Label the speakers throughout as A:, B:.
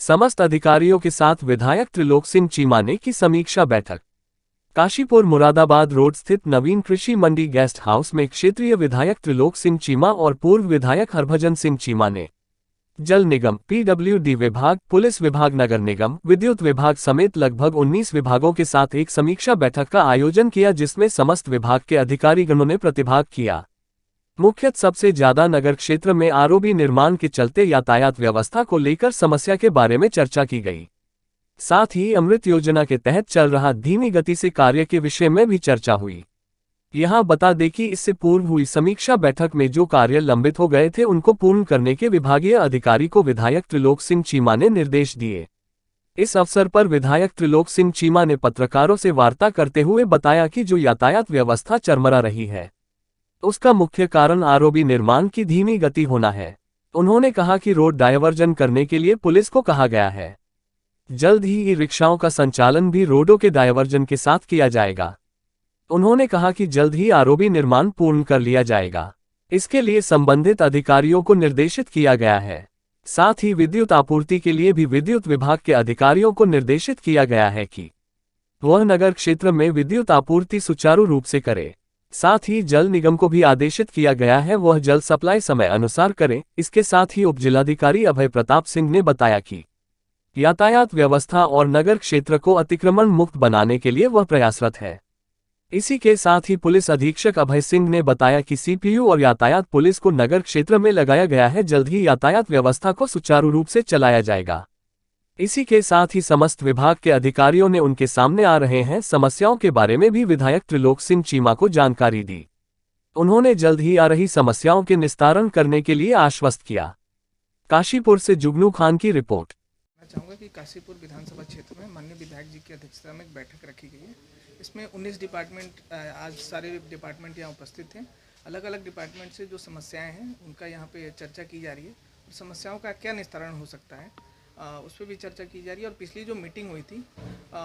A: समस्त अधिकारियों के साथ विधायक त्रिलोक सिंह चीमा ने की समीक्षा बैठक। काशीपुर मुरादाबाद रोड स्थित नवीन कृषि मंडी गेस्ट हाउस में क्षेत्रीय विधायक त्रिलोक सिंह चीमा और पूर्व विधायक हरभजन सिंह चीमा ने जल निगम, पीडब्ल्यूडी विभाग, पुलिस विभाग, नगर निगम, विद्युत विभाग समेत लगभग 19 विभागों के साथ एक समीक्षा बैठक का आयोजन किया, जिसमें समस्त विभाग के अधिकारीगणों ने प्रतिभाग किया। मुख्यतः सबसे ज्यादा नगर क्षेत्र में आरओबी निर्माण के चलते यातायात व्यवस्था को लेकर समस्या के बारे में चर्चा की गई। साथ ही अमृत योजना के तहत चल रहा धीमी गति से कार्य के विषय में भी चर्चा हुई। यहां बता दें कि इससे पूर्व हुई समीक्षा बैठक में जो कार्य लंबित हो गए थे उनको पूर्ण करने के विभागीय अधिकारी को विधायक त्रिलोक सिंह चीमा ने निर्देश दिए। इस अवसर पर विधायक त्रिलोक सिंह चीमा ने पत्रकारों से वार्ता करते हुए बताया कि जो यातायात व्यवस्था चरमरा रही है उसका मुख्य कारण आरओबी निर्माण की धीमी गति होना है। उन्होंने कहा कि रोड डायवर्जन करने के लिए पुलिस को कहा गया है। जल्द ही ई रिक्शाओं का संचालन भी रोडों के डायवर्जन के साथ किया जाएगा। उन्होंने कहा कि जल्द ही आरओबी निर्माण पूर्ण कर लिया जाएगा। इसके लिए संबंधित अधिकारियों को निर्देशित किया गया है। साथ ही विद्युत आपूर्ति के लिए भी विद्युत विभाग के अधिकारियों को निर्देशित किया गया है कि वह नगर क्षेत्र में विद्युत आपूर्ति सुचारू रूप से करे। साथ ही जल निगम को भी आदेशित किया गया है वह जल सप्लाई समय अनुसार करें। इसके साथ ही उप जिलाधिकारी अभय प्रताप सिंह ने बताया कि यातायात व्यवस्था और नगर क्षेत्र को अतिक्रमण मुक्त बनाने के लिए वह प्रयासरत है। इसी के साथ ही पुलिस अधीक्षक अभय सिंह ने बताया कि सीपीयू और यातायात पुलिस को नगर क्षेत्र में लगाया गया है। जल्द ही यातायात व्यवस्था को सुचारू रूप से चलाया जाएगा। इसी के साथ ही समस्त विभाग के अधिकारियों ने उनके सामने आ रहे हैं समस्याओं के बारे में भी विधायक त्रिलोक सिंह चीमा को जानकारी दी। उन्होंने जल्द ही आ रही समस्याओं के निस्तारण करने के लिए आश्वस्त किया। काशीपुर से जुगनू खान की रिपोर्ट।
B: मैं चाहूँगा कि काशीपुर विधानसभा क्षेत्र में माननीय विधायक जी की अध्यक्षता में एक बैठक रखी गई है। इसमें 19 डिपार्टमेंट, आज सारे डिपार्टमेंट यहाँ उपस्थित हैं। अलग अलग डिपार्टमेंट से जो समस्याएं हैं उनका यहाँ पे चर्चा की जा रही है और समस्याओं का क्या निस्तारण हो सकता है उस पर भी चर्चा की जा रही है। और पिछली जो मीटिंग हुई थी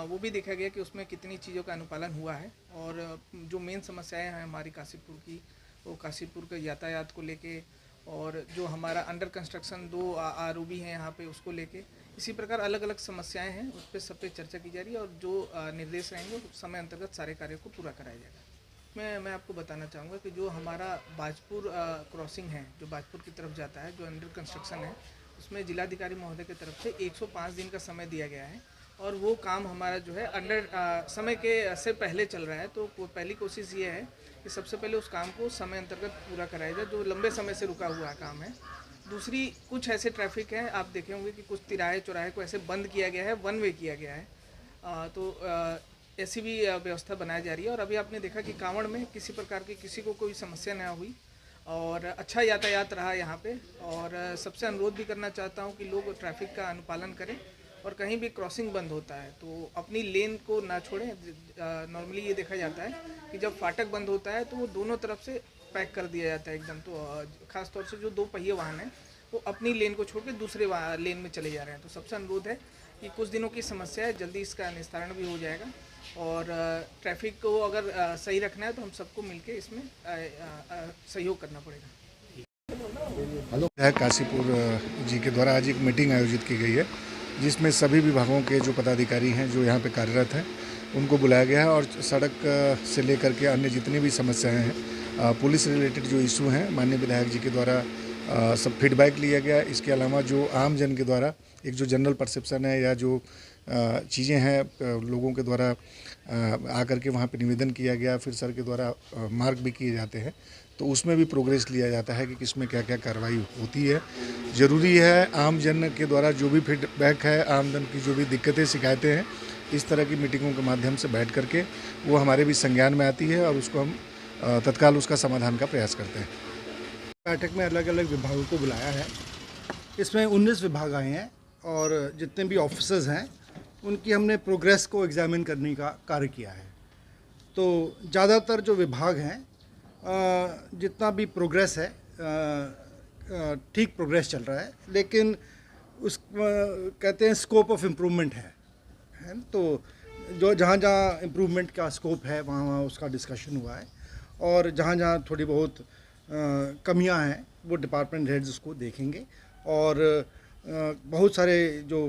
B: वो भी देखा गया कि उसमें कितनी चीज़ों का अनुपालन हुआ है और जो मेन समस्याएँ हैं हमारी काशीपुर की, वो काशीपुर के यातायात को लेके और जो हमारा अंडर कंस्ट्रक्शन 2 आरओबी हैं यहाँ पे उसको लेके, इसी प्रकार अलग अलग समस्याएं हैं उस पर सब पे चर्चा की जा रही है और जो निर्देश रहेंगे उस समय अंतर्गत सारे कार्यों को पूरा कराया जाएगा। मैं आपको बताना चाहूँगा कि जो हमारा बाजपुर क्रॉसिंग है, जो बाजपुर की तरफ जाता है, जो अंडर कंस्ट्रक्शन है, उसमें जिलाधिकारी महोदय की तरफ से 105 दिन का समय दिया गया है और वो काम हमारा जो है अंडर समय के से पहले चल रहा है। तो पहली कोशिश ये है कि सबसे पहले उस काम को समय अंतर्गत पूरा कराया जाए जो लंबे समय से रुका हुआ काम है। दूसरी, कुछ ऐसे ट्रैफिक हैं, आप देखे होंगे कि कुछ तिराहे चौराहे को ऐसे बंद किया गया है, वन वे किया गया है। तो ऐसी भी व्यवस्था बनाई जा रही है। और अभी आपने देखा कि कांवड़ में किसी प्रकार की किसी को कोई समस्या ना हुई और अच्छा यातायात रहा यहाँ पे। और सबसे अनुरोध भी करना चाहता हूँ कि लोग ट्रैफिक का अनुपालन करें और कहीं भी क्रॉसिंग बंद होता है तो अपनी लेन को ना छोड़ें। नॉर्मली ये देखा जाता है कि जब फाटक बंद होता है तो वो दोनों तरफ से पैक कर दिया जाता है एकदम। तो खास तौर से जो 2 पहिए वाहन हैं वो अपनी लेन को छोड़ के दूसरे लेन में चले जा रहे हैं। तो सबसे अनुरोध है कि कुछ दिनों की समस्या है, जल्दी इसका निस्तारण भी हो जाएगा और ट्रैफिक को अगर सही रखना है तो हम सबको मिलके इसमें सहयोग करना पड़ेगा।
C: हेलो, काशीपुर जी के द्वारा आज एक मीटिंग आयोजित की गई है जिसमें सभी विभागों के जो पदाधिकारी हैं जो यहाँ पे कार्यरत हैं उनको बुलाया गया है और सड़क से लेकर के अन्य जितनी भी समस्याएं हैं, पुलिस रिलेटेड जो इशू हैं, माननीय विधायक जी के द्वारा सब फीडबैक लिया गया। इसके अलावा जो आम जन के द्वारा एक जो जनरल परसेप्शन है या जो चीज़ें हैं लोगों के द्वारा आकर के वहाँ पे निवेदन किया गया, फिर सर के द्वारा मार्क भी किए जाते हैं तो उसमें भी प्रोग्रेस लिया जाता है कि किसमें क्या क्या कार्रवाई होती है। ज़रूरी है आम जन के द्वारा जो भी फीडबैक है, आम जन की जो भी दिक्कतें शिकायतें हैं, इस तरह की मीटिंगों के माध्यम से बैठ करके वो हमारे भी संज्ञान में आती है और उसको हम तत्काल उसका समाधान का प्रयास करते हैं।
D: बैठक में अलग अलग विभागों को बुलाया है। इसमें 19 विभाग आए हैं और जितने भी ऑफिसर्स हैं उनकी हमने प्रोग्रेस को एग्जामिन करने का कार्य किया है। तो ज़्यादातर जो विभाग हैं जितना भी प्रोग्रेस है ठीक प्रोग्रेस चल रहा है, लेकिन उस कहते हैं स्कोप ऑफ इम्प्रूवमेंट है। तो जो जहाँ जहाँ इम्प्रूवमेंट का स्कोप है वहाँ वहाँ उसका डिस्कशन हुआ है और जहाँ जहाँ थोड़ी बहुत कमियां हैं वो डिपार्टमेंट हेड्स उसको देखेंगे और बहुत सारे जो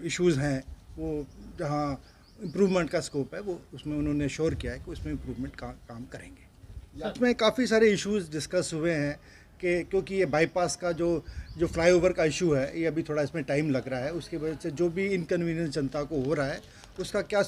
D: इश्यूज़ हैं वो जहाँ इम्प्रूवमेंट का स्कोप है वो उसमें उन्होंने श्योर किया है कि उसमें इम्प्रूवमेंट का काम करेंगे। उसमें काफ़ी सारे इश्यूज़ डिस्कस हुए हैं कि क्योंकि ये बाईपास का जो फ्लाईओवर का इशू है ये अभी थोड़ा इसमें टाइम लग रहा है, उसकी वजह से जो भी इनकन्वीनियंस जनता को हो रहा है उसका क्या